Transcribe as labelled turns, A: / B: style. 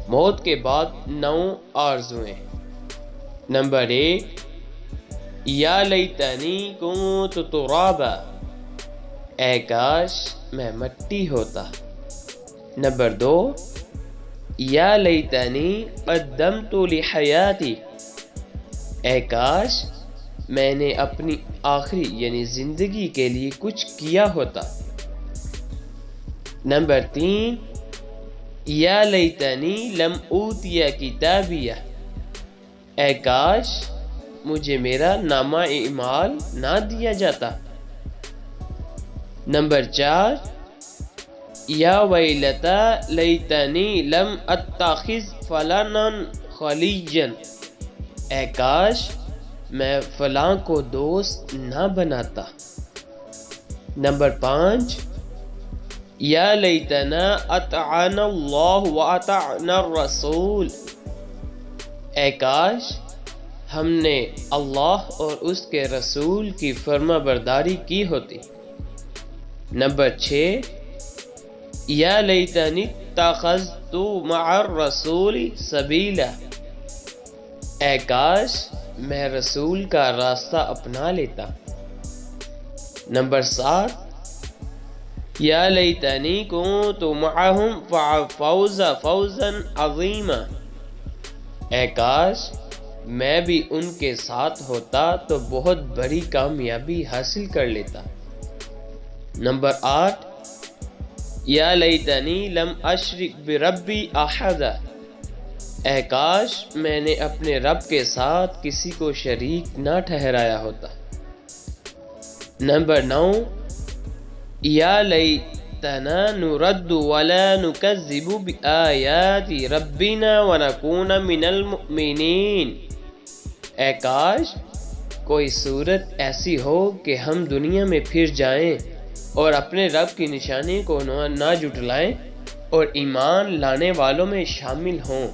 A: موت کے بعد 9 آرزویں۔ نمبر 1، یا لیتنی کنت ترابا، اے کاش میں مٹی ہوتا۔ نمبر 2، یا لیتنی قدمت لحیاتی، اے کاش میں نے اپنی آخری یعنی زندگی کے لیے کچھ کیا ہوتا۔ نمبر 3، یا لیتنی لم اوتی کتابیہ، اے کاش مجھے میرا نامہ اعمال نہ دیا جاتا۔ نمبر 4، یا ویلتا لیتنی لم اتخذ فلانا خلیجا، اے کاش میں فلاں کو دوست نہ بناتا۔ نمبر 5، یا لیتنا اطعنا اللہ واطعنا الرسول، اے کاش ہم نے اللہ اور اس کے رسول کی فرما برداری کی ہوتی۔ نمبر 6، یا لیتنی اتخذت مع الرسول سبیلا، اے کاش میں رسول کا راستہ اپنا لیتا۔ نمبر 7، یا لیتنی کنت معہم فافوز فوزا عظیما، اے کاش میں بھی ان کے ساتھ ہوتا تو بہت بڑی کامیابی حاصل کر لیتا۔ نمبر 8، یا لیتنی لم اشرک بربی احدا، اے کاش میں نے اپنے رب کے ساتھ کسی کو شریک نہ ٹھہرایا ہوتا۔ نمبر 9، یا لیتنا نرد ولا نکذب بآیات ربنا ونکون من المؤمنین، اے کاش کوئی صورت ایسی ہو کہ ہم دنیا میں پھر جائیں اور اپنے رب کی نشانی کو نہ جھٹلائیں اور ایمان لانے والوں میں شامل ہوں۔